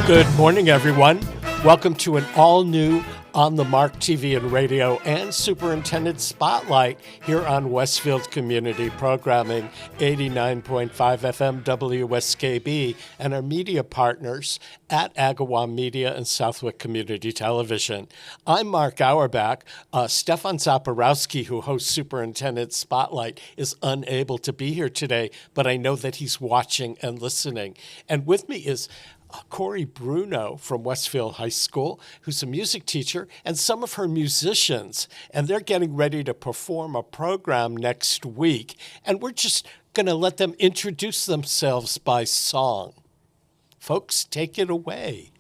Good morning, everyone. Welcome to an all-new On the Mark TV and radio and Superintendent Spotlight here on Westfield Community Programming, 89.5 FM WSKB, and our media partners at Agawam Media and Southwick Community Television. I'm Mark Auerbach. Stefan Zaporowski, who hosts Superintendent Spotlight, is unable to be here today, but I know that he's watching and listening. And with me is Corey Bruno from Westfield High School, who's a music teacher, and some of her musicians. And they're getting ready to perform a program next week. And we're just going to let them introduce themselves by song. Folks, take it away.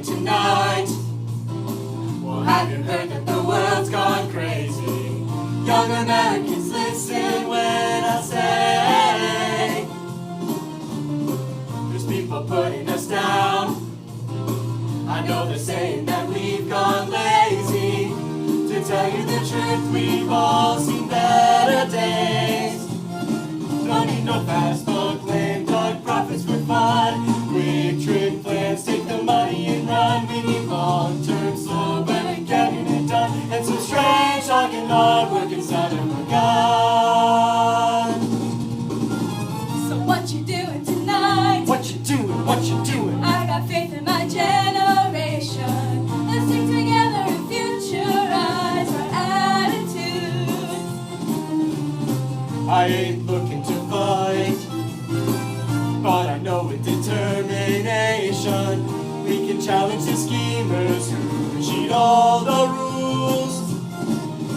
Tonight, well, have you heard that the world's gone crazy? Young Americans, listen when I say there's people putting us down. I know they're saying that we've gone lazy. To tell you the truth, we've all seen better days. Don't need no fast book, lame duck profits for fun. Quick trick plans, take the money and run. We need long-term, slow, but we're getting it done. And some strange talking hard work inside of a gun. So what you doing tonight? What you doing? What you doing? I got faith in my generation. Let's sing together and futurize our attitude. I ain't looking to fight, but I know with determination we can challenge the schemers who cheat all the rules.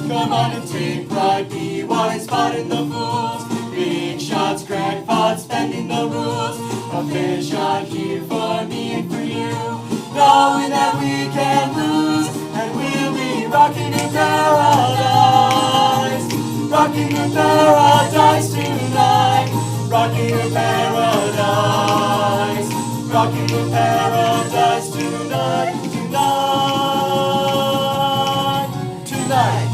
Come on and take pride, be wise, spotting the fools. Big shots, crackpots, spending the rules. A fair shot here for me and for you, knowing that we can lose, and we'll be rocking in paradise. Rocking in paradise tonight. Rocking in paradise. Rocking in paradise tonight. Tonight.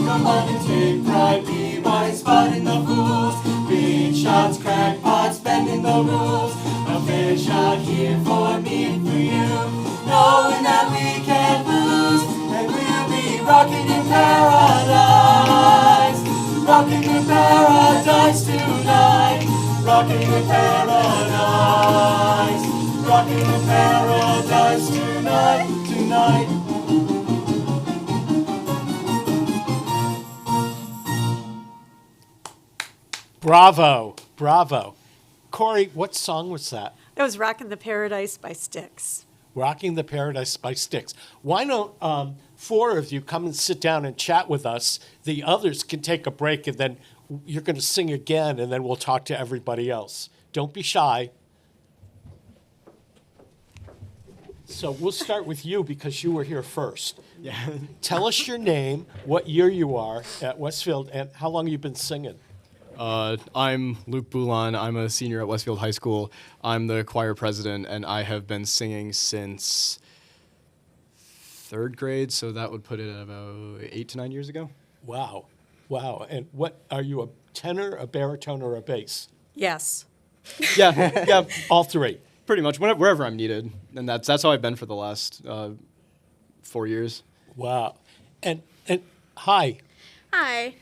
Come on and take pride, be wise, spotting the fools. Big shots, crackpots, bending the rules. A fair shot here for me and for you, knowing that we can't lose, and we'll be rocking in paradise. Rocking in paradise tonight. Rocking in paradise. Rocking in paradise tonight. Tonight. Bravo, bravo. Corey, what song was that? That was Rockin' the Paradise by Styx. Rocking the Paradise by Styx. Why don't four of you come and sit down and chat with us? The others can take a break, and then you're going to sing again, and then we'll talk to everybody else. Don't be shy. So we'll start with you because you were here first. Yeah. Tell us your name, what year you are at Westfield, and how long you've been singing. I'm Luke Boulon. I'm a senior at Westfield High School. I'm the choir president, and I have been singing since third grade, so that would put it at about 8 to 9 years ago. Wow. Wow. And what, are you a tenor, a baritone, or a bass? Yes. Yeah, All three. pretty much, wherever I'm needed. And that's how I've been for the last 4 years. Wow. And hi. Hi,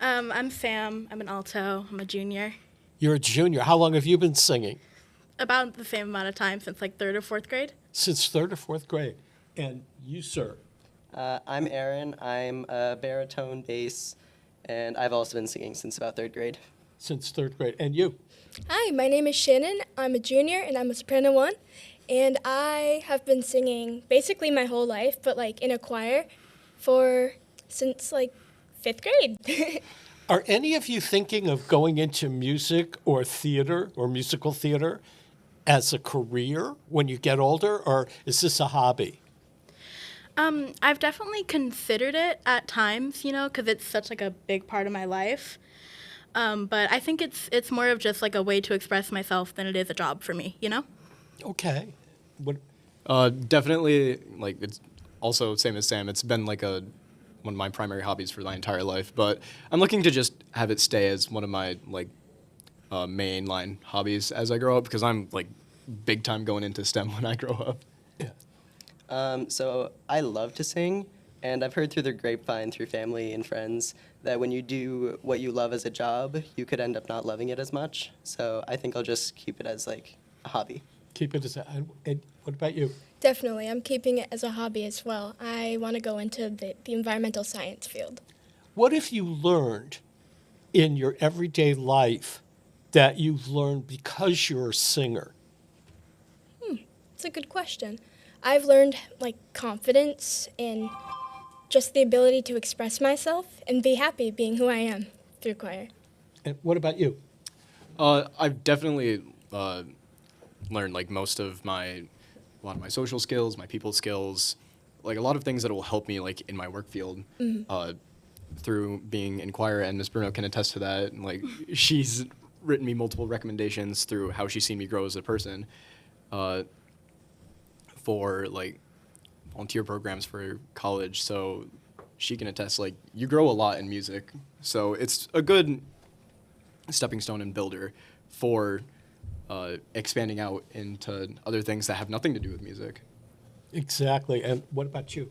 I'm Sam. I'm an alto. I'm a junior. You're a junior. How long have you been singing? About the same amount of time, since like 3rd or 4th grade. Since 3rd or 4th grade. And you, sir? I'm Aaron. I'm a baritone bass, and I've also been singing since about 3rd grade. Since 3rd grade. And you? Hi, my name is Shannon. I'm a junior, and I'm a soprano 1. And I have been singing basically my whole life, but like in a choir since like 5th grade. Are any of you thinking of going into music or theater or musical theater as a career when you get older, or is this a hobby? I've definitely considered it at times, you know, because it's such like a big part of my life. But I think it's more of just like a way to express myself than it is a job for me, you know? Okay. What, Definitely, like, it's also same as Sam. It's been like one of my primary hobbies for my entire life, but I'm looking to just have it stay as one of my like mainline hobbies as I grow up, because I'm like big time going into STEM when I grow up. yeah. So I love to sing, and I've heard through the grapevine, through family and friends, that when you do what you love as a job, you could end up not loving it as much. So I think I'll just keep it as like a hobby. Keep it as a. And what about you? Definitely, I'm keeping it as a hobby as well. I want to go into the environmental science field. What have you learned in your everyday life that you've learned because you're a singer? It's a good question. I've learned like confidence and just the ability to express myself and be happy being who I am through choir. And what about you? I've definitely learned like a lot of my social skills, my people skills, like a lot of things that will help me like in my work field through being in choir, and Miss Bruno can attest to that. And, like, she's written me multiple recommendations through how she's seen me grow as a person for like volunteer programs for college. So she can attest, like, you grow a lot in music. So it's a good stepping stone and builder for expanding out into other things that have nothing to do with music. Exactly. And what about you?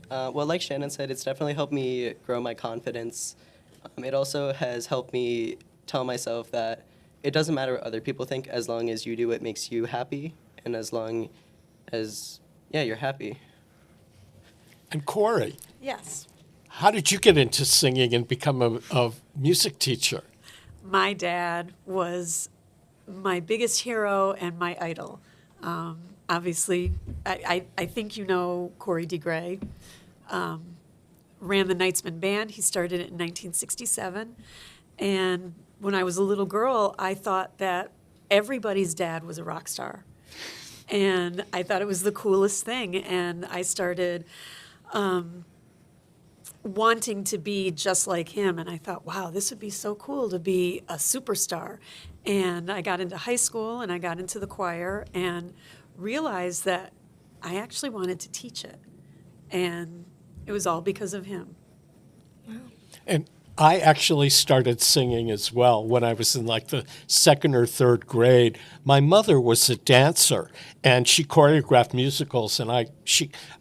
Well, like Shannon said, it's definitely helped me grow my confidence. It also has helped me tell myself that it doesn't matter what other people think as long as you do what makes you happy, and as long as, you're happy. And Corey, Yes. how did you get into singing and become a music teacher? My dad was my biggest hero and my idol. Obviously, I think you know Corey DeGray. Ran the Knightsman Band. He started it in 1967. And when I was a little girl, I thought that everybody's dad was a rock star. And I thought it was the coolest thing. And I started wanting to be just like him. And I thought, wow, this would be so cool to be a superstar. And I got into high school and I got into the choir and realized that I actually wanted to teach it. And it was all because of him. And I actually started singing as well when I was in like the 2nd or 3rd grade. My mother was a dancer, and she choreographed musicals, and I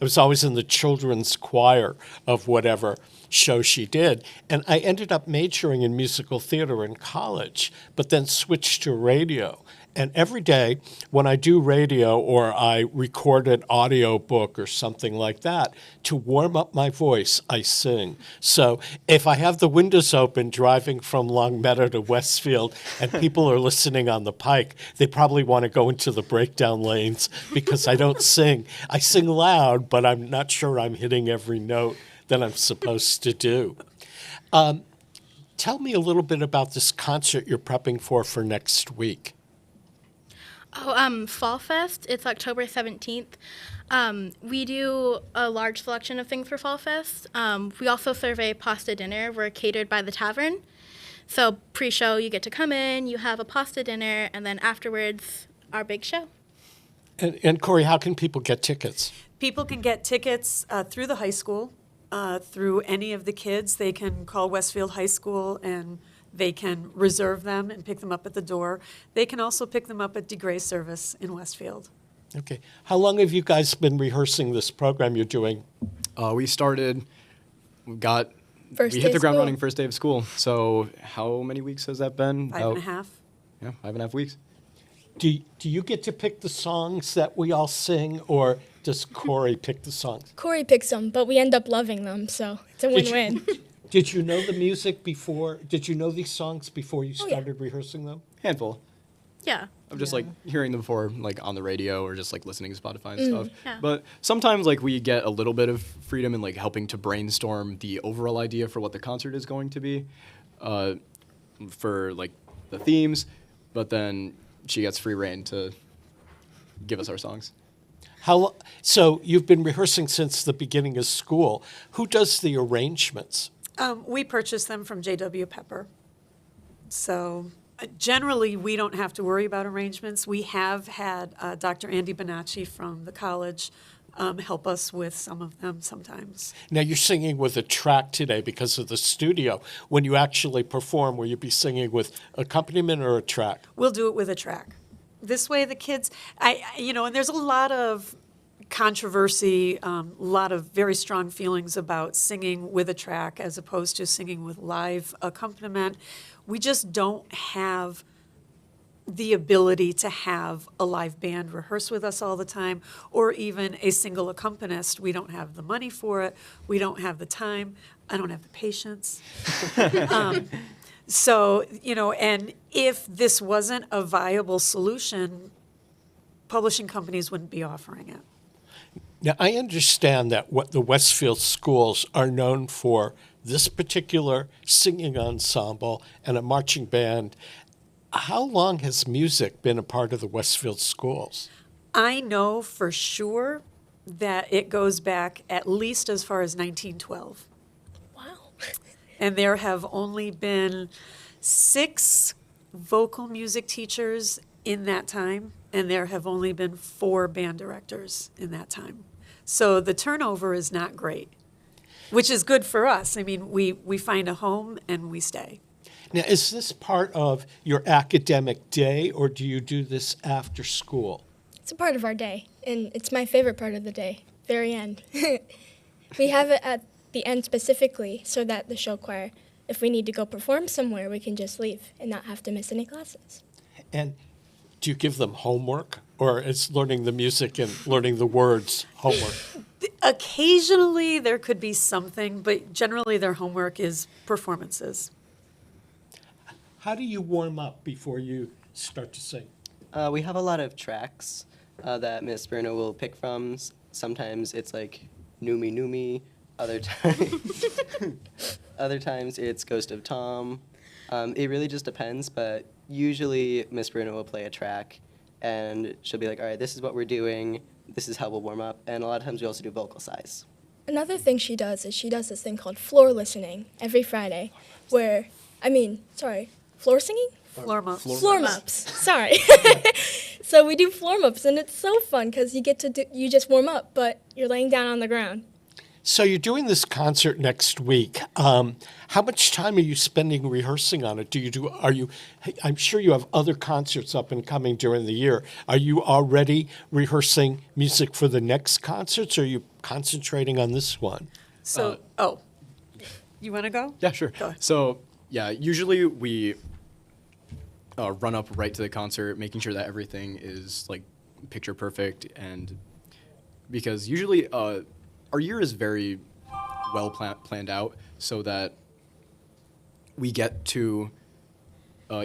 was always in the children's choir of whatever show she did. And I ended up majoring in musical theater in college, but then switched to radio. And every day when I do radio or I record an audio book or something like that, to warm up my voice, I sing. So if I have the windows open driving from Longmeadow to Westfield and people are listening on the Pike, they probably want to go into the breakdown lanes because I don't sing. I sing loud, but I'm not sure I'm hitting every note that I'm supposed to do. Tell me a little bit about this concert you're prepping for next week. Fall Fest, it's October 17th. We do a large selection of things for Fall Fest. We also serve a pasta dinner. We're catered by the tavern. So pre-show, you get to come in, you have a pasta dinner, and then afterwards, our big show. And Corey, how can people get tickets? People can get tickets through the high school, through any of the kids. They can call Westfield High School and they can reserve them and pick them up at the door. They can also pick them up at DeGray Service in Westfield. Okay. How long have you guys been rehearsing this program you're doing? We started, we First hit day the of ground school. running first day of school. So how many weeks has that been? 5.5. Yeah, 5.5 weeks. Do you get to pick the songs that we all sing, or does Corey pick the songs? Corey picks them, but we end up loving them, so it's a win-win. Did you know the music before? Did you know these songs before you Oh, yeah. started rehearsing them? Handful. Yeah. of just like hearing them before, like on the radio or just like listening to Spotify and stuff. Yeah. But sometimes like we get a little bit of freedom in like helping to brainstorm the overall idea for what the concert is going to be, for like the themes. But then she gets free reign to give us our songs. So you've been rehearsing since the beginning of school. Who does the arrangements? We purchase them from J.W. Pepper. So generally, we don't have to worry about arrangements. We have had Dr. Andy Bonacci from the college help us with some of them sometimes. Now, you're singing with a track today because of the studio. When you actually perform, will you be singing with accompaniment or a track? We'll do it with a track. This way, the kids, and there's a lot of controversy, a lot of very strong feelings about singing with a track as opposed to singing with live accompaniment. We just don't have the ability to have a live band rehearse with us all the time, or even a single accompanist. We don't have the money for it. We don't have the time. I don't have the patience. So, and if this wasn't a viable solution, publishing companies wouldn't be offering it. Now, I understand that what the Westfield schools are known for this particular singing ensemble and a marching band. How long has music been a part of the Westfield schools? I know for sure that it goes back at least as far as 1912. Wow. And there have only been 6 vocal music teachers in that time, and there have only been 4 band directors in that time. So the turnover is not great, which is good for us. I mean, we find a home and we stay. Now, is this part of your academic day, or do you do this after school? It's a part of our day, and it's my favorite part of the day, very end. We have it at the end specifically so that the show choir, if we need to go perform somewhere, we can just leave and not have to miss any classes. And do you give them homework, or is learning the music and learning the words homework? Occasionally there could be something, but generally their homework is performances. How do you warm up before you start to sing? We have a lot of tracks that Miss Bruno will pick from. Sometimes it's like Noomi Noomi. Other times it's Ghost of Tom. It really just depends, but usually Miss Bruno will play a track and she'll be like, all right, this is what we're doing. This is how we'll warm up. And a lot of times we also do vocal size. Another thing she does is she does this thing called floor listening every Friday where, floor singing? Floor mops. Floor mops. Sorry. So we do floor mops, and it's so fun because you just warm up, but you're laying down on the ground. So you're doing this concert next week. How much time are you spending rehearsing on it? I'm sure you have other concerts up and coming during the year. Are you already rehearsing music for the next concerts, or are you concentrating on this one? So, you want to go? Yeah, sure. Go ahead. So, yeah, usually we run up right to the concert, making sure that everything is like picture perfect, and because usually our year is very well planned out, so that we get to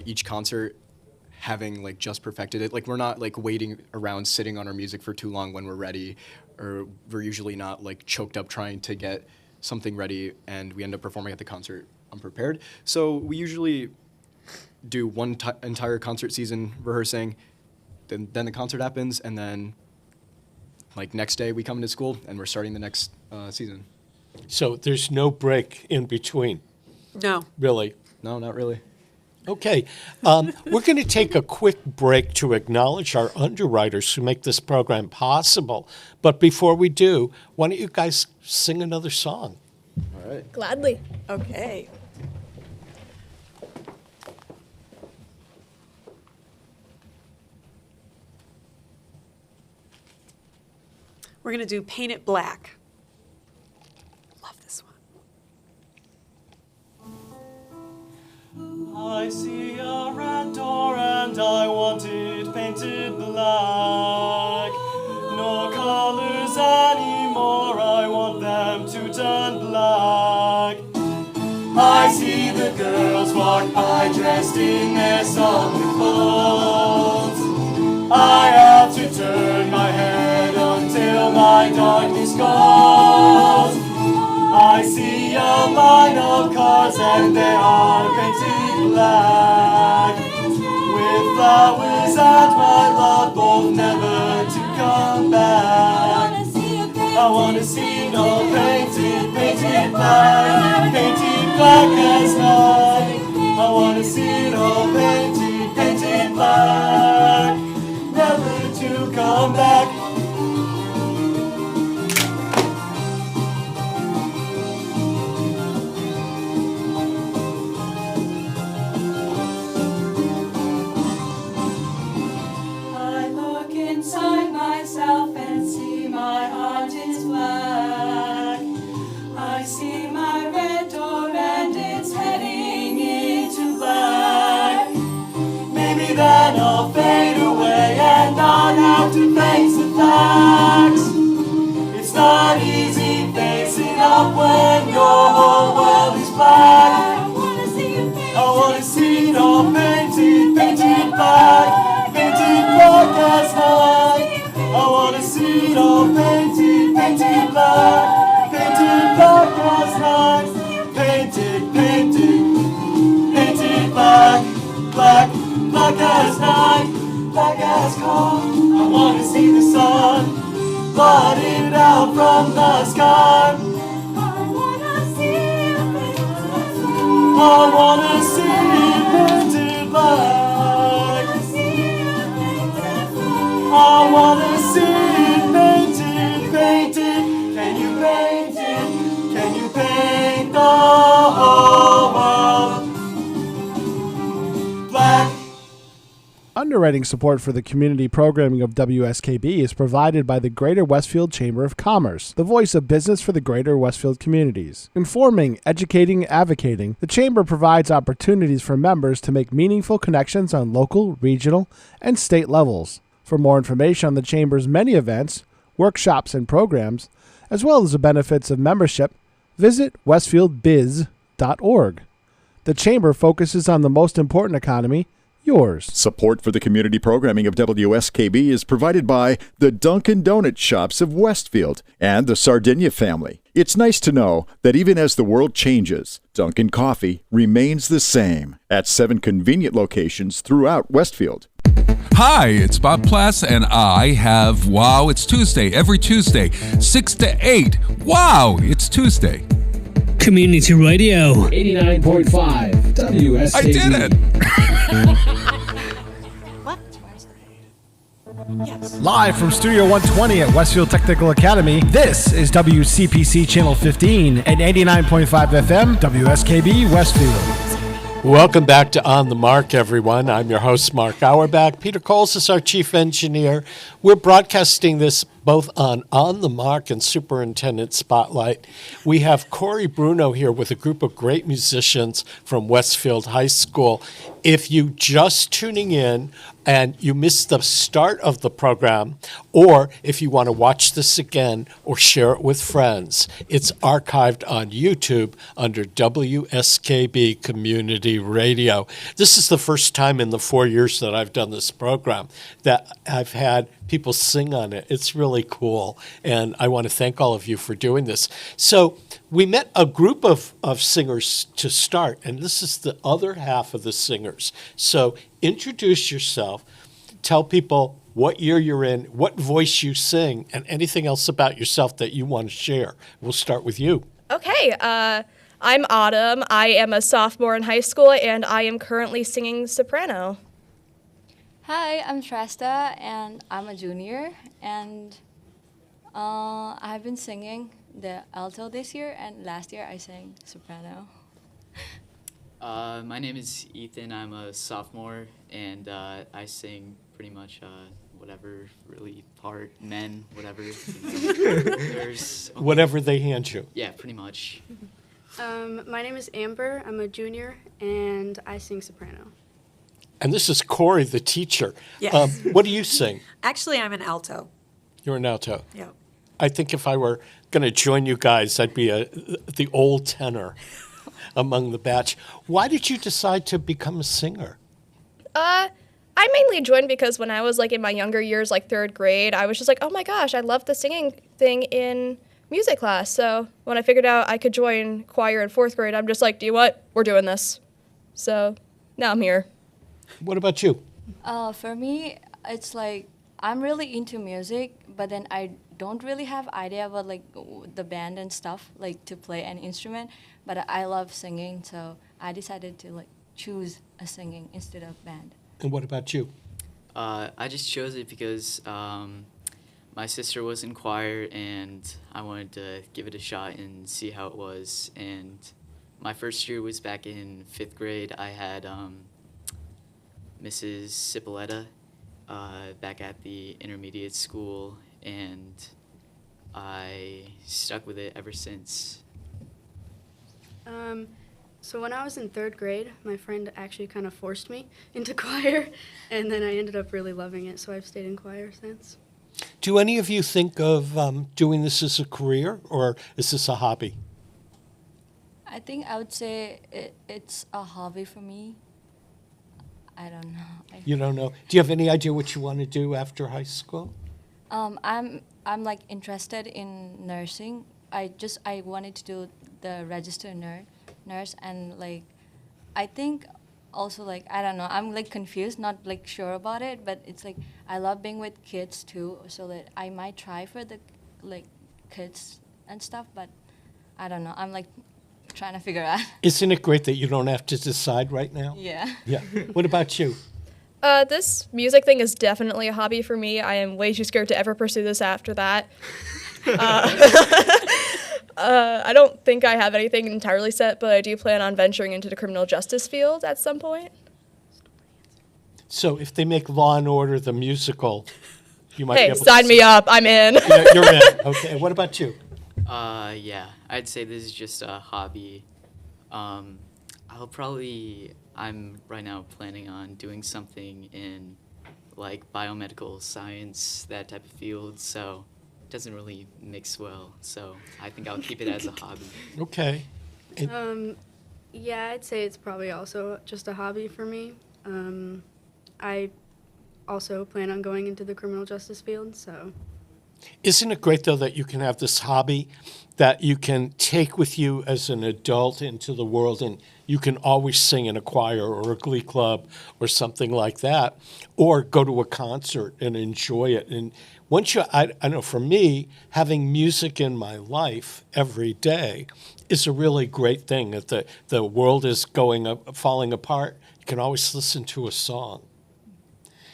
each concert having like just perfected it. Like we're not like waiting around sitting on our music for too long when we're ready, or we're usually not like choked up trying to get something ready and we end up performing at the concert unprepared. So we usually do one entire concert season rehearsing, then the concert happens, and then like next day we come into school and we're starting the next season. So there's no break in between, No. really? No, not really. Okay. We're going to take a quick break to acknowledge our underwriters who make this program possible. But before we do, why don't you guys sing another song? All right. Gladly. Okay. We're going to do Paint It Black. Love this one. I see a red door and I want it painted black. No colors anymore, I want them to turn black. I see the girls walk by dressed in their summer clothes. I have to turn my head until my darkness goes. I see a line of cars and they are painted black, with flowers and my love both never to come back. I wanna see it all painted, painted black as night. I wanna see it all painted, painted black, never to come back. I look inside myself and see my heart is black. I see my red door and it's heading into black. Maybe then I'll fade away and I'll have to face the facts. It's not easy facing up when your whole world is black. I wanna see you face. I wanna see it all painted, painted black, painted black as night. I wanna see it all painted, painted black, painted black as night. Painted, painted, painted black, black, black as night, black as coal. I wanna see the sun blotted out from the sky. I wanna see you face. I wanna see it painted black. I wanna see it painted, painted. Can you paint it? Can you paint the whole world black? Underwriting support for the community programming of WSKB is provided by the Greater Westfield Chamber of Commerce, the voice of business for the Greater Westfield communities. Informing, educating, advocating, the Chamber provides opportunities for members to make meaningful connections on local, regional, and state levels. For more information on the Chamber's many events, workshops, and programs, as well as the benefits of membership, visit westfieldbiz.org. The Chamber focuses on the most important economy, yours. Support for the community programming of WSKB is provided by the Dunkin' Donut Shops of Westfield and the Sardinia family. It's nice to know that even as the world changes, Dunkin' Coffee remains the same at 7 convenient locations throughout Westfield. Hi, it's Bob Plass, and I have Wow, It's Tuesday, every Tuesday, 6 to 8. Wow, it's Tuesday. Community Radio 89.5 WSKB. I did it! What? Yes. Live from Studio 120 at Westfield Technical Academy, this is WCPC Channel 15 and 89.5 FM, WSKB Westfield. Welcome back to On the Mark, everyone. I'm your host, Mark Auerbach. Peter Coles is our chief engineer. We're broadcasting this both on the Mark and Superintendent Spotlight. We have Corey Bruno here with a group of great musicians from Westfield High School. If you just tuning in and you missed the start of the program, or if you want to watch this again or share it with friends, it's archived on YouTube under WSKB Community Radio. This is the first time in the 4 years that I've done this program that I've had people sing on it. It's really cool, and I want to thank all of you for doing this. So we met a group of singers to start, and this is the other half of the singers. So introduce yourself, tell people what year you're in, what voice you sing, and anything else about yourself that you want to share. We'll start with you. Okay, I'm Autumn. I am a sophomore in high school, and I am currently singing soprano. Hi, I'm Tresta, and I'm a junior, and I've been singing the alto this year, and last year I sang soprano. My name is Ethan. I'm a sophomore, and I sing pretty much whatever really part, men, whatever. There's Whatever they hand you. Yeah, pretty much. My name is Amber. I'm a junior, and I sing soprano. And this is Corey, the teacher. Yes. What do you sing? Actually, I'm an alto. You're an alto. Yeah. I think if I were going to join you guys, I'd be the old tenor among the batch. Why did you decide to become a singer? I I mainly joined because when I was like in my younger years, like 3rd grade, I was just like, oh my gosh, I love the singing thing in music class. So when I figured out I could join choir in 4th grade, I'm just like, do you what? We're doing this. So now I'm here. What about you? For me, it's like I'm really into music, but then I don't really have idea about like the band and stuff, like to play an instrument. But I love singing, so I decided to like choose a singing instead of band. And what about you? I just chose it because my sister was in choir, and I wanted to give it a shot and see how it was. And my first year was back in 5th grade. I had Mrs. Cipolletta back at the intermediate school, and I stuck with it ever since. So when I was in 3rd grade, my friend actually kind of forced me into choir, and then I ended up really loving it, so I've stayed in choir since. Do any of you think of doing this as a career, or is this a hobby? I think I would say it's a hobby for me. I don't know. You don't know. Do you have any idea what you want to do after high school? I'm like interested in nursing. I wanted to do the registered nurse, and like I think also like I don't know. I'm like confused, not like sure about it, but it's like I love being with kids too, so that I might try for the like kids and stuff, but I don't know. I'm like trying to figure out. Isn't it great that you don't have to decide right now? Yeah. Yeah. What about you? This music thing is definitely a hobby for me. I am way too scared to ever pursue this after that. I don't think I have anything entirely set, but I do plan on venturing into the criminal justice field at some point. So if they make Law and Order the musical, you might be Hey, able sign to me up. I'm in. You're in. Okay. And what about you? Yeah, I'd say this is just a hobby. I'm right now planning on doing something in like biomedical science, that type of field, so it doesn't really mix well. So I think I'll keep it as a hobby. Okay. Yeah, I'd say it's probably also just a hobby for me. I also plan on going into the criminal justice field, so. Isn't it great, though, that you can have this hobby that you can take with you as an adult into the world, and you can always sing in a choir or a glee club or something like that, or go to a concert and enjoy it. And once I know for me, having music in my life every day is a really great thing. If the world is falling apart, you can always listen to a song.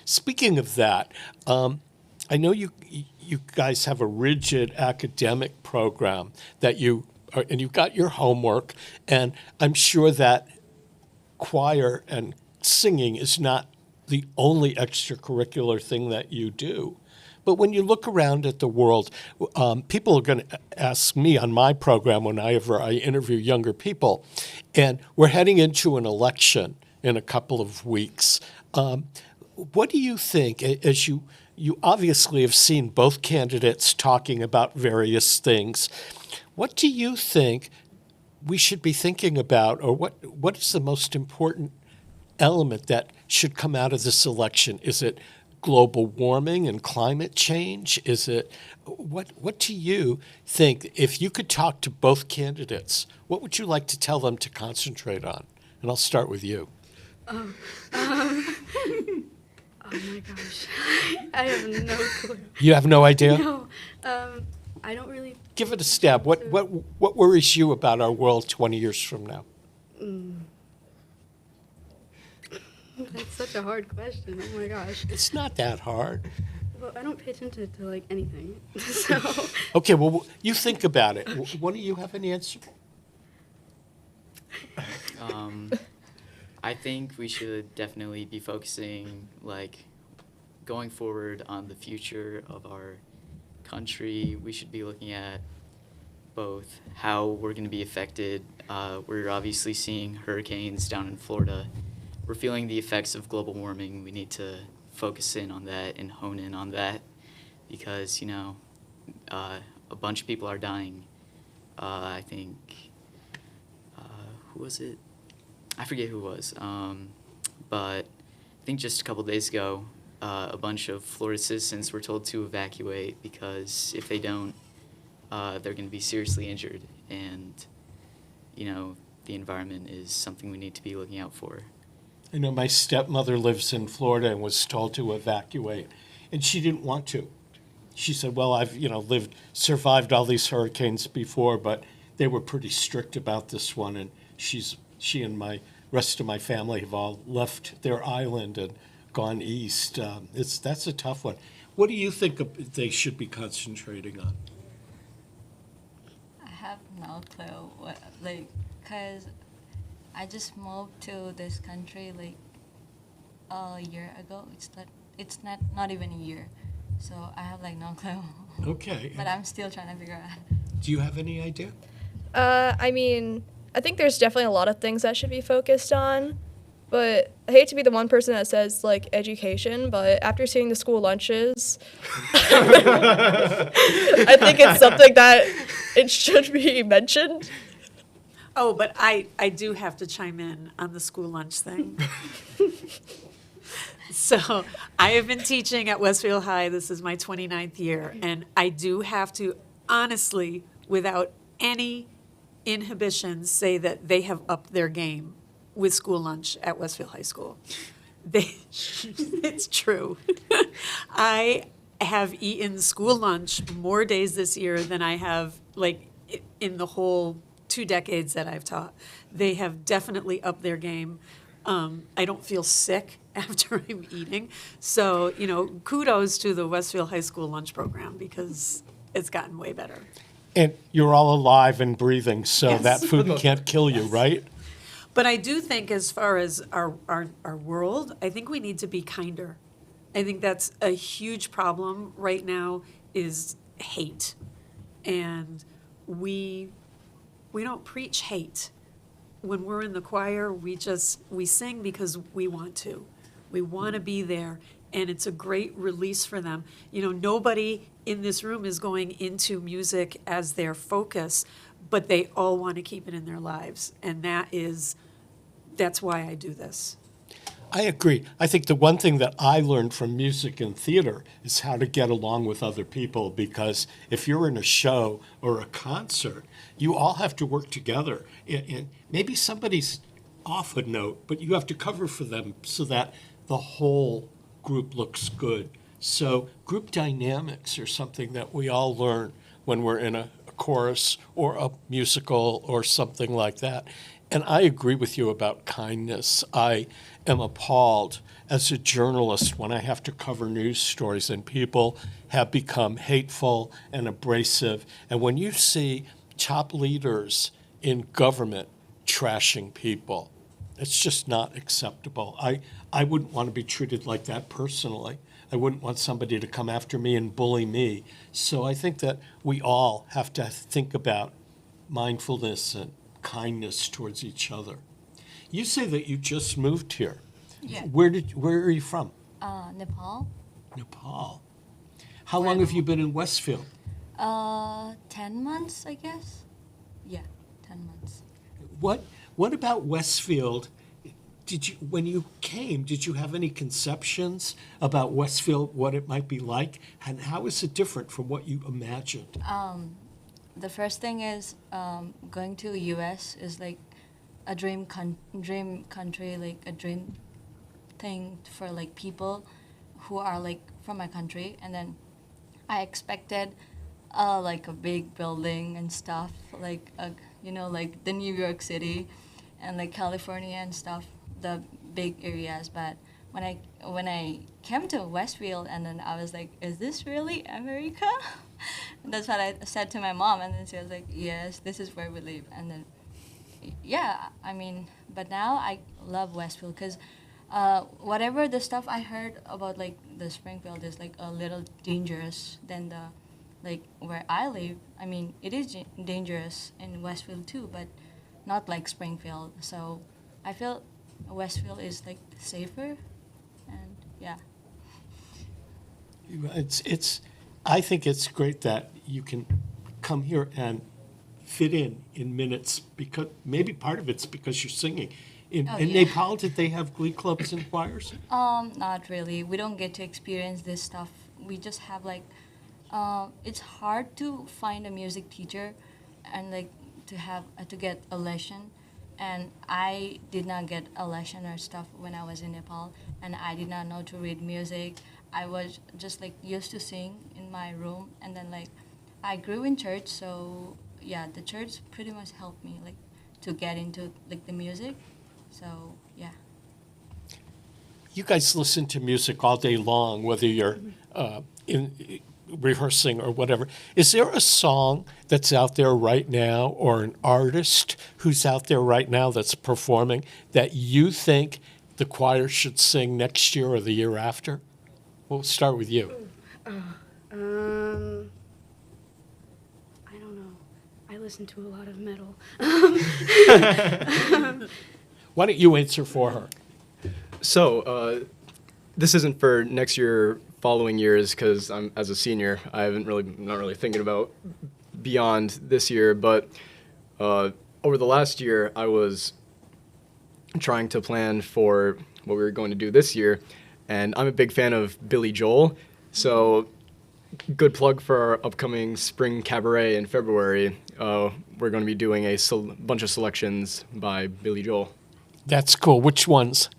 Speaking of that, I know you guys have a rigid academic program that and you've got your homework, and I'm sure that choir and singing is not the only extracurricular thing that you do. But when you look around at the world, people are going to ask me on my program whenever I interview younger people, and we're heading into an election in a couple of weeks. What do you think, as you obviously have seen both candidates talking about various things, what do you think we should be thinking about, or what is the most important element that should come out of this election? Is it global warming and climate change? Is it what do you think, if you could talk to both candidates, what would you like to tell them to concentrate on? And I'll start with you. Oh my gosh, I have no clue. You have no idea? No, I don't really. Give it a stab. What worries you about our world 20 years from now? That's such a hard question. Oh my gosh. It's not that hard. Well, I don't pay attention to like anything, so. Okay, well, you think about it. What do you have an answer? I think we should definitely be focusing, like, going forward on the future of our country. We should be looking at both how we're going to be affected. We're obviously seeing hurricanes down in Florida. We're feeling the effects of global warming. We need to focus in on that and hone in on that because, you know, a bunch of people are dying. I think, who was it? I forget who it was, but think just a couple days ago, a bunch of Florida citizens were told to evacuate because if they don't, they're going to be seriously injured. And, the environment is something we need to be looking out for. I know my stepmother lives in Florida and was told to evacuate, and she didn't want to. She said, well, I've, survived all these hurricanes before, but they were pretty strict about this one, and she and my rest of my family have all left their island and gone east. That's a tough one. What do you think they should be concentrating on? I have no clue what, because I just moved to this country a year ago. It's not even a year, so I have no clue. Okay. But I'm still trying to figure out. Do you have any idea? I think there's definitely a lot of things that should be focused on, but I hate to be the one person that says education, but after seeing the school lunches, I think it's something that it should be mentioned. Oh, but I do have to chime in on the school lunch thing. So I have been teaching at Westfield High. This is my 29th year. And I do have to honestly, without any inhibitions, say that they have upped their game with school lunch at Westfield High School. It's true. I have eaten school lunch more days this year than I have in the whole 2 decades that I've taught. They have definitely upped their game. I don't feel sick after I'm eating. So, kudos to the Westfield High School lunch program because it's gotten way better. And you're all alive and breathing, so Yes. that food can't kill you, right? But I do think as far as our world, I think we need to be kinder. I think that's a huge problem right now is hate. And we don't preach hate. When we're in the choir, we sing because we want to. We want to be there, and it's a great release for them. Nobody in this room is going into music as their focus, but they all want to keep it in their lives, and that's why I do this. I agree. I think the one thing that I learned from music and theater is how to get along with other people, because if you're in a show or a concert, you all have to work together. And maybe somebody's off a note, but you have to cover for them so that the whole group looks good. So group dynamics are something that we all learn when we're in a chorus or a musical or something like that. And I agree with you about kindness. I am appalled as a journalist when I have to cover news stories and people have become hateful and abrasive. And when you see top leaders in government trashing people, it's just not acceptable. I wouldn't want to be treated like that personally. I wouldn't want somebody to come after me and bully me. So I think that we all have to think about mindfulness and kindness towards each other. You say that you just moved here. Yeah. Where are you from? Nepal. Nepal. How long have you been in Westfield? 10 months, I guess. Yeah, 10 months. What about Westfield? When you came, did you have any conceptions about Westfield, what it might be like? And how is it different from what you imagined? The first thing is going to US is like a dream country, like a dream thing for like people who are like from my country. And then I expected like a big building and stuff, like like the New York City and like California and stuff, the big areas. But when I came to Westfield, and then I was like, is this really America? And that's what I said to my mom, and then she was like, yes, this is where we live. And then yeah, but now I love Westfield because whatever the stuff I heard about like the Springfield is like a little dangerous than the like where I live. It is dangerous in Westfield too, but not like Springfield. So I feel Westfield is like safer, and yeah. I think it's great that you can come here and fit in minutes, because maybe part of it's because you're singing. In Oh, in yeah. Nepal, did they have glee clubs and choirs? Not really. We don't get to experience this stuff. We just have like, it's hard to find a music teacher, and like to get a lesson. And I did not get a lesson or stuff when I was in Nepal, and I did not know to read music. I was just like used to sing in my room, and then like I grew in church, so yeah, the church pretty much helped me like to get into like the music. So yeah. You guys listen to music all day long, whether you're in rehearsing or whatever. Is there a song that's out there right now, or an artist who's out there right now that's performing that you think the choir should sing next year or the year after? We'll start with you. I don't know. I listen to a lot of metal. Why don't you answer for her? So, this isn't for next year, following years, because I'm as a senior, not really thinking about beyond this year. But over the last year, I was trying to plan for what we were going to do this year, and I'm a big fan of Billy Joel. So, good plug for our upcoming spring cabaret in February. We're going to be doing a bunch of selections by Billy Joel. That's cool. Which ones?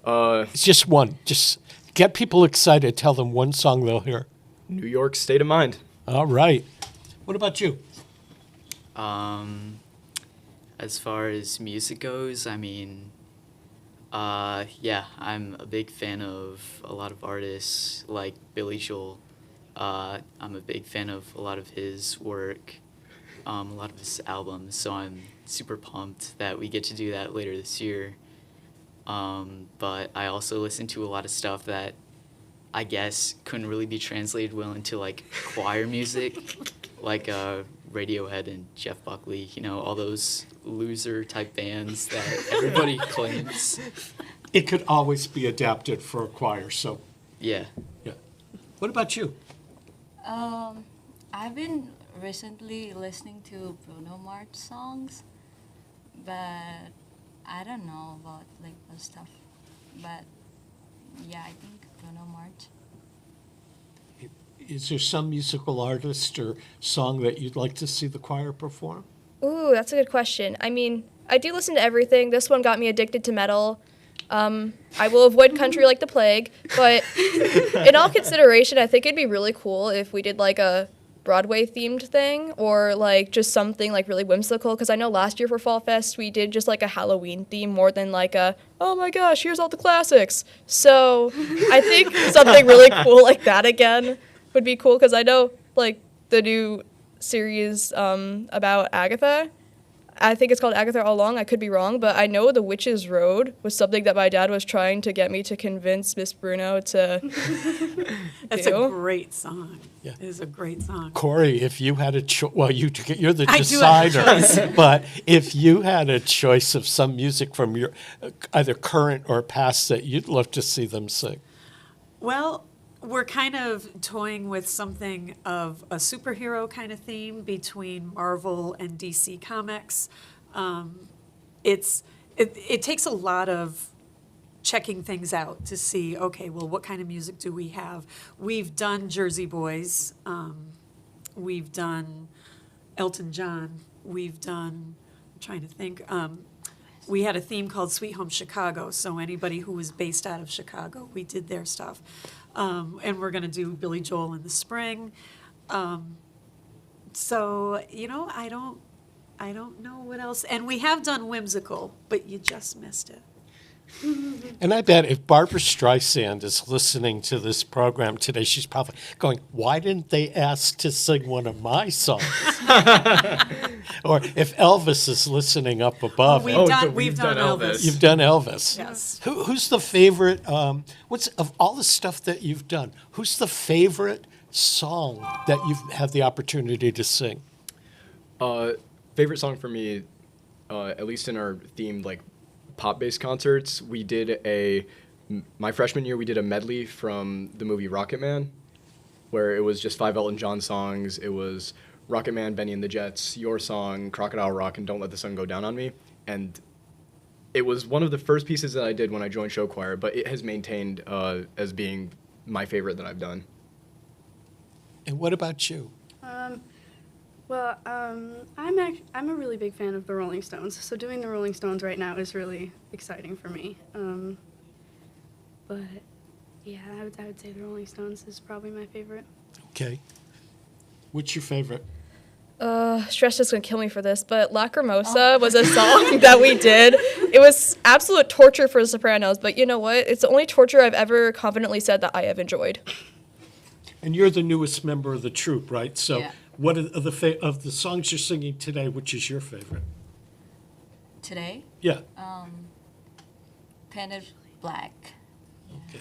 It's just one. Just get people excited. Tell them one song they'll hear. New York State of Mind. All right. What about you? As far as music goes, I mean, yeah, I'm a big fan of a lot of artists like Billy Joel. I'm a big fan of a lot of his work, a lot of his albums, so I'm super pumped that we get to do that later this year. But I also listen to a lot of stuff that I guess couldn't really be translated well into like choir music, like Radiohead and Jeff Buckley, you know, all those loser type bands that everybody claims. It could always be adapted for a choir, so. Yeah. Yeah. What about you? I've been recently listening to Bruno Mars songs, but I don't know about like the stuff. But yeah, I think Bruno Mars. Is there some musical artist or song that you'd like to see the choir perform? Ooh, that's a good question. I mean, I do listen to everything. This one got me addicted to metal. I will avoid country like the plague, but in all consideration, I think it'd be really cool if we did like a Broadway themed thing, or like just something like really whimsical, because I know last year for Fall Fest we did just like a Halloween theme more than like a, oh my gosh, here's all the classics. So I think something really cool like that again would be cool, because I know like the new series about Agatha, I think it's called Agatha All Along. I could be wrong, but I know The Witch's Road was something that my dad was trying to get me to convince Miss Bruno to That's do. a great song. Yeah. It is a great song. Corey, if you had a choice, well, you're the I do have a decider, choice. but if you had a choice of some music from your either current or past that you'd love to see them sing. Well, we're kind of toying with something of a superhero kind of theme between Marvel and DC Comics. It takes a lot of checking things out to see, okay, well, what kind of music do we have? We've done Jersey Boys. We've done Elton John. We've done, I'm trying to think, we had a theme called Sweet Home Chicago, so anybody who was based out of Chicago, we did their stuff. And we're going to do Billy Joel in the spring. So, you know, I don't know what else. And we have done whimsical, but you just missed it. And I bet if Barbara Streisand is listening to this program today, she's probably going, why didn't they ask to sing one of my songs? Or if Elvis is listening up above. We've done Elvis. You've done Elvis. Yes. Who's the favorite, of all the stuff that you've done, who's the favorite song that you've had the opportunity to sing? Favorite song for me, at least in our themed like pop-based concerts, we did my freshman year, we did a medley from the movie Rocket Man, where it was just 5 Elton John songs. It was Rocket Man, Benny and the Jets, Your Song, Crocodile Rock, and Don't Let the Sun Go Down on Me. And it was one of the first pieces that I did when I joined show choir, but it has maintained as being my favorite that I've done. And what about you? I'm a really big fan of the Rolling Stones, so doing the Rolling Stones right now is really exciting for me. But yeah, I would say the Rolling Stones is probably my favorite. Okay. What's your favorite? Stress is gonna kill me for this, but Lacrimosa was a song that we did. It was absolute torture for the sopranos, but you know what? It's the only torture I've ever confidently said that I have enjoyed. And you're the newest member of the troupe, right? So Yeah. what are of the songs you're singing today, which is your favorite? Today, Yeah. Painted Black. Okay.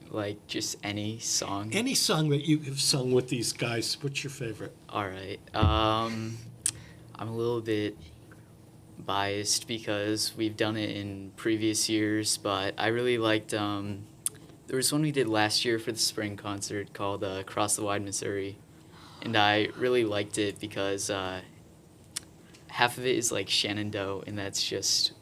Like just any song. Any song that you have sung with these guys, what's your favorite? All right. I'm a little bit biased because we've done it in previous years, but I really liked, there was one we did last year for the spring concert called Across the Wide Missouri, and I really liked it because half of it is like Shenandoah, and that's just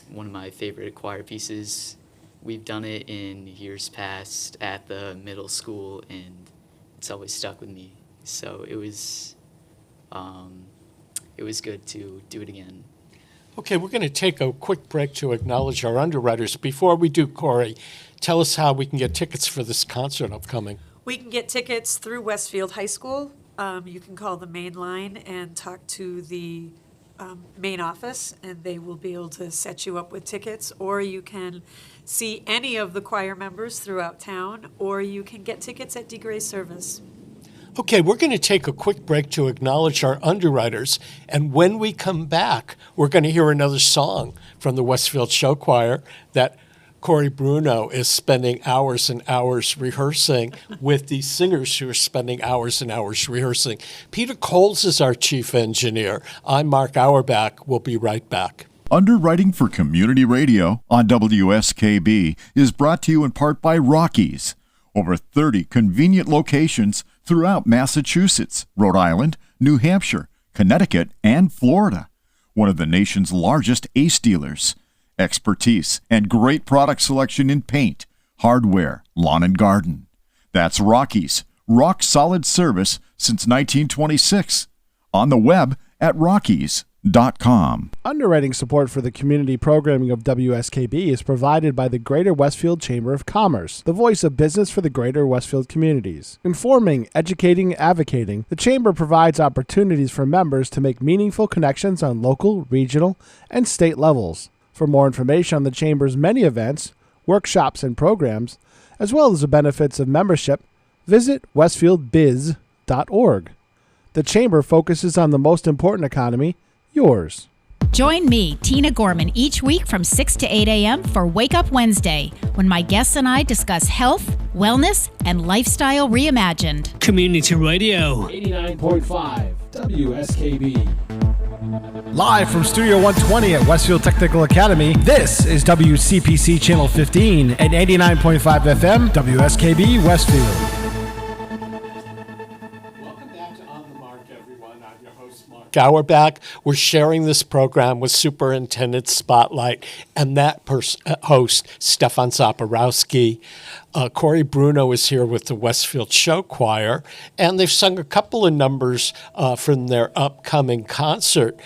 one of my favorite choir pieces. We've done it in years past at the middle school, and it's always stuck with me. So it was good to do it again. Okay, we're going to take a quick break to acknowledge our underwriters. Before we do, Corey, tell us how we can get tickets for this concert upcoming. We can get tickets through Westfield High School. You can call the main line and talk to the main office, and they will be able to set you up with tickets, or you can see any of the choir members throughout town, or you can get tickets at DeGray Service. Okay, we're going to take a quick break to acknowledge our underwriters, and when we come back, we're going to hear another song from the Westfield Show Choir that Corey Bruno is spending hours and hours rehearsing with these singers who are spending hours and hours rehearsing. Peter Coles is our chief engineer. I'm Mark Auerbach. We'll be right back. Underwriting for Community Radio on WSKB is brought to you in part by Rockies. Over 30 convenient locations throughout Massachusetts, Rhode Island, New Hampshire, Connecticut, and Florida. One of the nation's largest ACE dealers. Expertise and great product selection in paint, hardware, lawn and garden. That's Rockies. Rock solid service since 1926. On the web at Rockies.com. Underwriting support for the community programming of WSKB is provided by the Greater Westfield Chamber of Commerce, the voice of business for the Greater Westfield communities. Informing, educating, advocating, the Chamber provides opportunities for members to make meaningful connections on local, regional, and state levels. For more information on the Chamber's many events, workshops, and programs, as well as the benefits of membership, visit westfieldbiz.org. The Chamber focuses on the most important economy, yours. Join me, Tina Gorman, each week from 6 to 8 a.m. for Wake Up Wednesday, when my guests and I discuss health, wellness, and lifestyle reimagined. Community Radio 89.5 WSKB. Live from Studio 120 at Westfield Technical Academy, this is WCPC Channel 15 and 89.5 FM, WSKB Westfield. Welcome back to On the Mark, everyone. I'm your host, Mark Auerbach. We're sharing this program with Superintendent Spotlight and that host, Stefan Zaporowski. Corey Bruno is here with the Westfield Show Choir, and they've sung a couple of numbers from their upcoming concert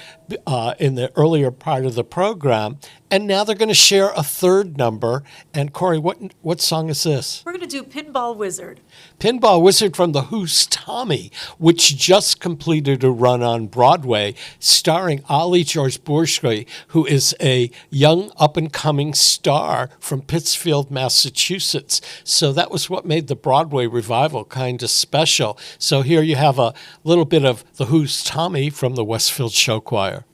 in the earlier part of the program, and now they're going to share a third number. And Corey, what song is this? We're going to do Pinball Wizard. Pinball Wizard from the Who's Tommy, which just completed a run on Broadway, starring Ali George Bourgeois, who is a young up-and-coming star from Pittsfield, Massachusetts. So that was what made the Broadway revival kind of special. So here you have a little bit of the Who's Tommy from the Westfield Show Choir.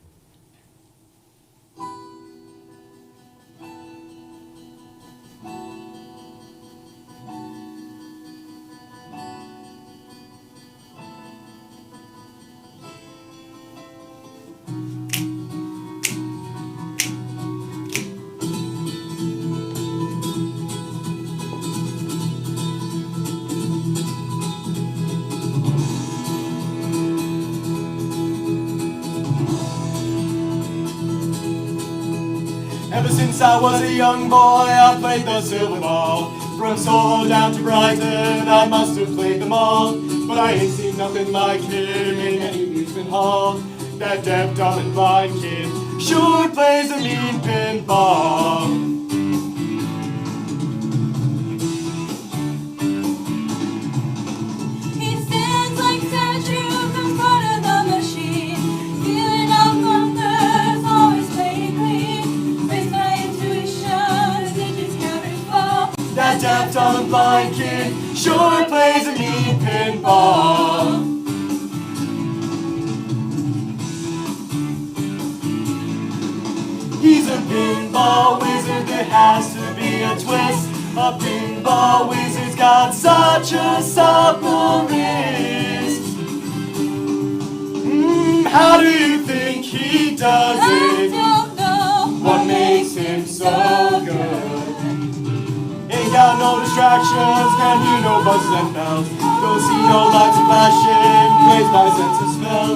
Ever since I was a young boy, I played the silver ball. From Soho down to Brighton, I must have played them all. But I ain't seen nothing like him in any amusement hall. That deaf, dumb, and blind kid sure plays a mean pinball. That deaf, dumb, and blind kid sure plays a mean pinball. He's a pinball wizard, there has to be a twist. A pinball wizard's got such a supple wrist. How do you think he does it? I don't know what makes him so good. Ain't got no distractions, can hear no buzzes and bells. Don't see no lights of flashing, plays by sense of smell.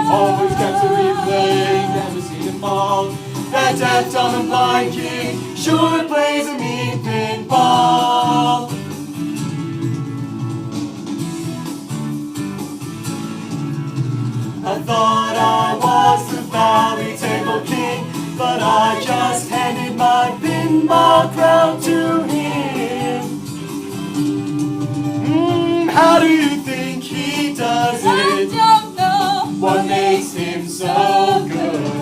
Always gets a replay, never seen him fall. That deaf, dumb, and blind kid sure plays a mean pinball. I thought I was the Valley Table King, but I just handed my pinball crown to him. How do you think he does it? I don't know what makes him so good.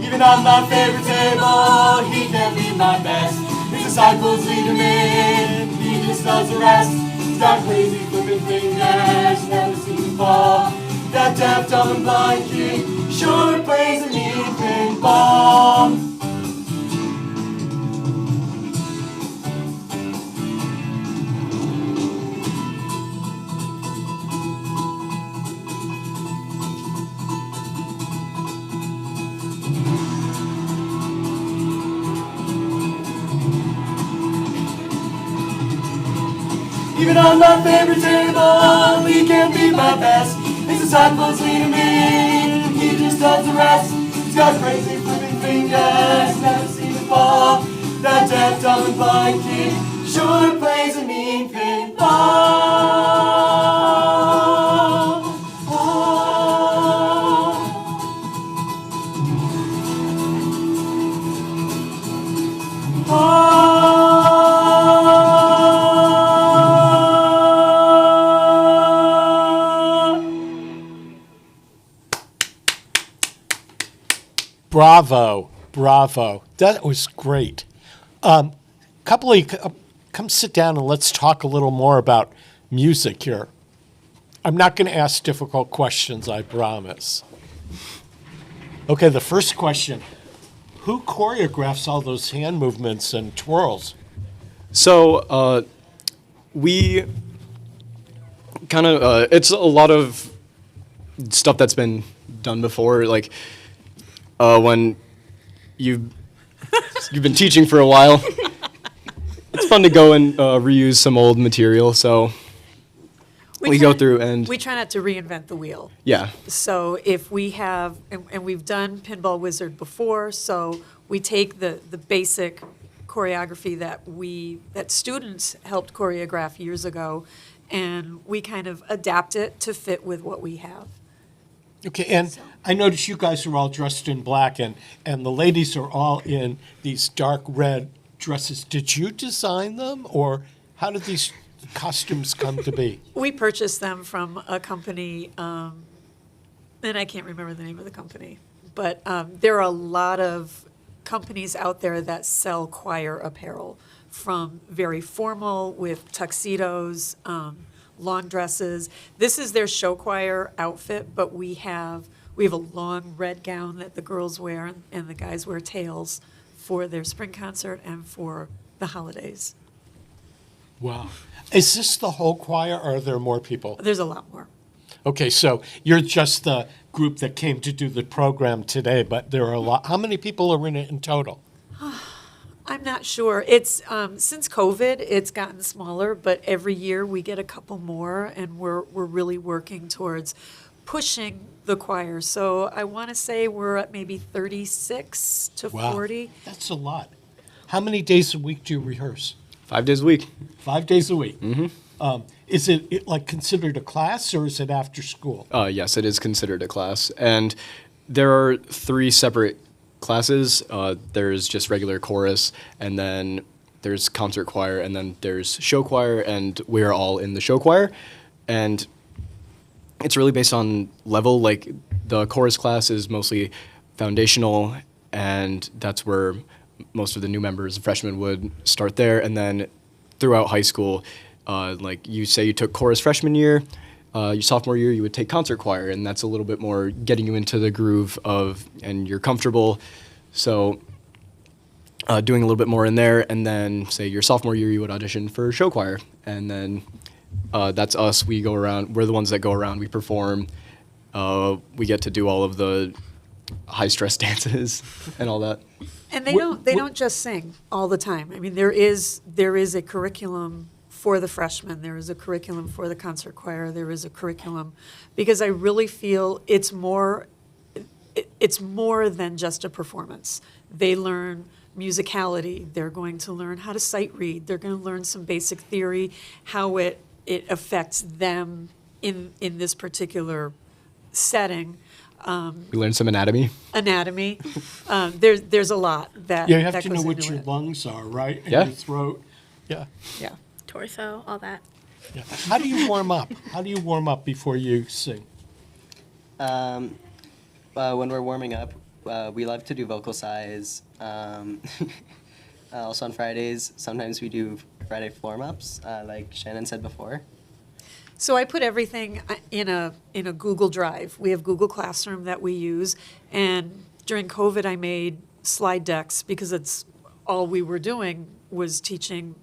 Even on my favorite table, he can be my best. His disciples lead him in, he just does the rest. He's got crazy flipping fingers, never seen him fall. That deaf, dumb, and blind kid sure plays a mean pinball. Even on my favorite table, he can be my best. His disciples lead him in, he just does the rest. He's got crazy flipping fingers, never seen him fall. That deaf, dumb, and blind kid sure plays a mean pinball. Bravo, bravo. That was great. Couple of, come sit down and let's talk a little more about music here. I'm not going to ask difficult questions, I promise. Okay, the first question. Who choreographs all those hand movements and twirls? So we kind of, it's a lot of stuff that's been done before, like when you've been teaching for a while. It's fun to go and reuse some old material, so we go through and... We try not to reinvent the wheel. Yeah. So if we have, and we've done Pinball Wizard before, so we take the basic choreography that students helped choreograph years ago, and we kind of adapt it to fit with what we have. Okay, and I noticed you guys are all dressed in black, and the ladies are all in these dark red dresses. Did you design them, or how did these costumes come to be? We purchased them from a company, and I can't remember the name of the company, but there are a lot of companies out there that sell choir apparel, from very formal with tuxedos, long dresses. This is their show choir outfit, but we have a long red gown that the girls wear and the guys wear tails for their spring concert and for the holidays. Wow. Is this the whole choir, or are there more people? There's a lot more. Okay, so you're just the group that came to do the program today, but there are a lot. How many people are in it in total? I'm not sure. It's since COVID, it's gotten smaller, but every year we get a couple more, and we're really working towards pushing the choir. So I want to say we're at maybe 36 to Wow. 40. That's a lot. How many days a week do you rehearse? 5 days a week. 5 days a week. Mm-hmm. Is it like considered a class, or is it after school? Yes, it is considered a class. And there are 3 separate classes. There's just regular chorus, and then there's concert choir, and then there's show choir, and we are all in the show choir. And it's really based on level. Like, the chorus class is mostly foundational, and that's where most of the new members, freshmen, would start there. And then throughout high school, like you say you took chorus freshman year, your sophomore year you would take concert choir, and that's a little bit more getting you into the groove of, and you're comfortable. So doing a little bit more in there, and then say your sophomore year you would audition for show choir, and then that's us. We go around, we're the ones that go around, we perform, we get to do all of the high stress dances and all that. And they don't just sing all the time. I mean, there is a curriculum for the freshmen. There is a curriculum for the concert choir. There is a curriculum, because I really feel it's more than just a performance. They learn musicality. They're going to learn how to sight read. They're going to learn some basic theory, how it affects them in this particular setting. We learned some anatomy. There's a lot that You have that to goes know what into your it. lungs are, right? And Yeah. your throat. Yeah. Yeah. Torso, all that. Yeah. How do you warm up? How do you warm up before you sing? When we're warming up, we love to do vocal size. Also on Fridays, sometimes we do Friday warm-ups, like Shannon said before. So I put everything in a Google Drive. We have Google Classroom that we use, and during COVID I made slide decks because it's all we were doing was teaching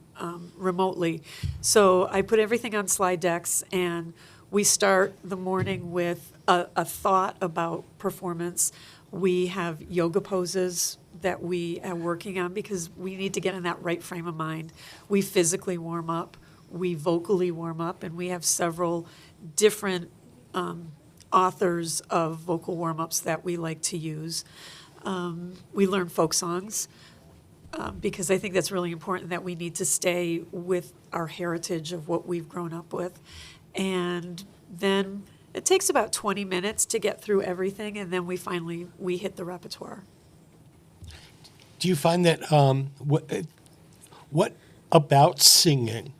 remotely. So I put everything on slide decks, and we start the morning with a thought about performance. We have yoga poses that we are working on because we need to get in that right frame of mind. We physically warm up, we vocally warm up, and we have several different authors of vocal warm-ups that we like to use. We learn folk songs because I think that's really important, that we need to stay with our heritage of what we've grown up with. And then it takes about 20 minutes to get through everything, and then we hit the repertoire. Do you find that what about singing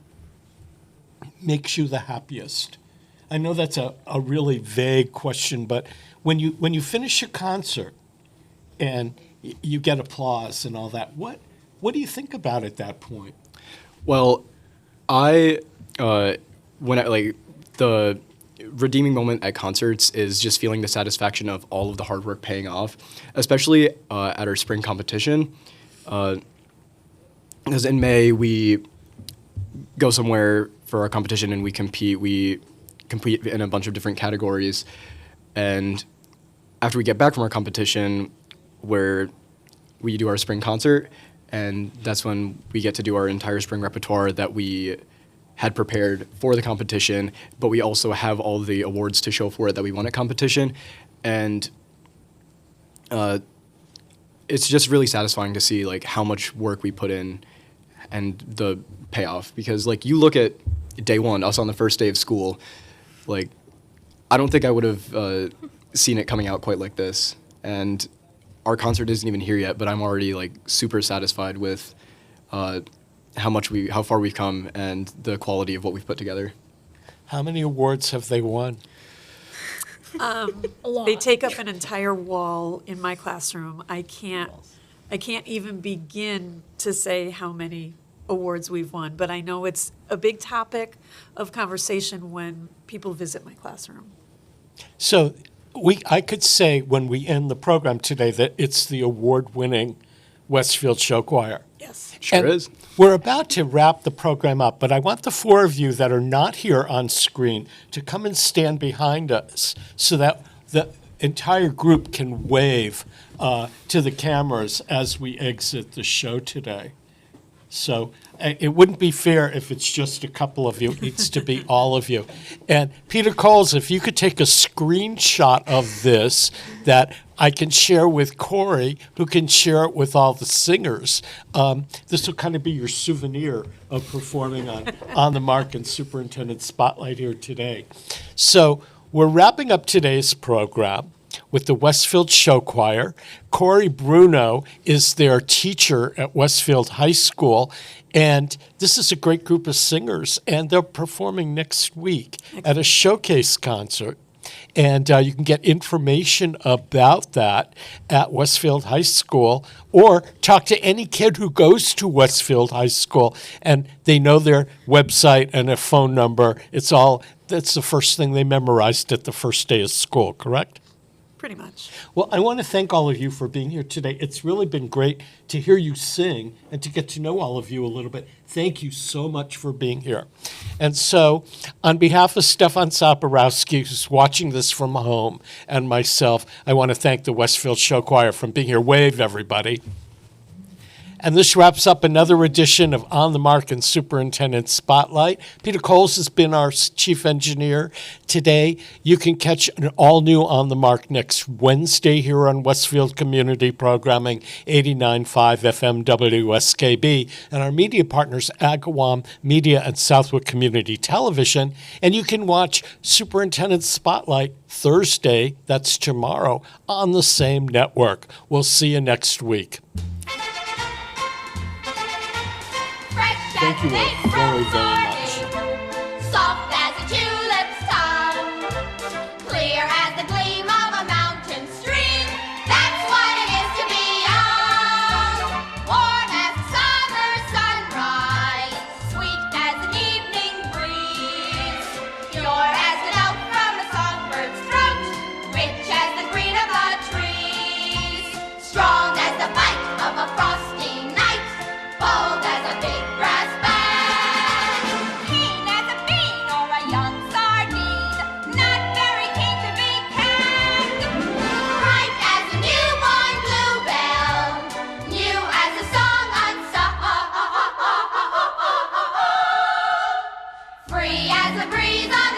makes you the happiest? I know that's a really vague question, but when you finish a concert and you get applause and all that, what do you think about at that point? Well, the redeeming moment at concerts is just feeling the satisfaction of all of the hard work paying off, especially at our spring competition. Because in May, we go somewhere for our competition and we compete. We compete in a bunch of different categories. And after we get back from our competition, where we do our spring concert, and that's when we get to do our entire spring repertoire that we had prepared for the competition, but we also have all the awards to show for it that we won at competition. And it's just really satisfying to see like how much work we put in and the payoff. Because like you look at day one, us on the first day of school, like I don't think I would have seen it coming out quite like this. And our concert isn't even here yet, but I'm already like super satisfied with how far we've come and the quality of what we've put together. How many awards have they won? A lot. They take up an entire wall in my classroom. I can't even begin to say how many awards we've won, but I know it's a big topic of conversation when people visit my classroom. So I could say when we end the program today that it's the award-winning Westfield Show Choir. Yes. Sure is. We're about to wrap the program up, but I want the four of you that are not here on screen to come and stand behind us so that the entire group can wave to the cameras as we exit the show today. So it wouldn't be fair if it's just a couple of you. It needs to be all of you. And Peter Coles, if you could take a screenshot of this that I can share with Corey, who can share it with all the singers. This will kind of be your souvenir of performing on the Mark and Superintendent Spotlight here today. So we're wrapping up today's program with the Westfield Show Choir. Corey Bruno is their teacher at Westfield High School, and this is a great group of singers, and they're performing next week at a showcase concert. And you can get information about that at Westfield High School, or talk to any kid who goes to Westfield High School, and they know their website and their phone number. That's the first thing they memorized at the first day of school, correct? Pretty much. Well, I want to thank all of you for being here today. It's really been great to hear you sing and to get to know all of you a little bit. Thank you so much for being here. And so, on behalf of Stefan Saporowski, who's watching this from home, and myself, I want to thank the Westfield Show Choir for being here. Wave, everybody. And this wraps up another edition of On the Mark and Superintendent Spotlight. Peter Coles has been our chief engineer today. You can catch an all-new On the Mark next Wednesday here on Westfield Community Programming, 89.5 FM WSKB, and our media partners, Agawam Media and Southwick Community Television. And you can watch Superintendent Spotlight Thursday, that's tomorrow, on the same network. We'll see you next week. Thank you all very, very much. Soft as a tulip's tongue, clear as the gleam of a mountain stream. That's what it is to be young. Warm as a summer sunrise, sweet as an evening breeze. Pure as the note from a songbird's throat, rich as the green of the trees. Strong as the bite of a frosty night, bold as a big brass band. Keen as a bean or a young sardine, not very keen to be canned. Bright as a newborn bluebell, new as a song unsung. Free as a breeze on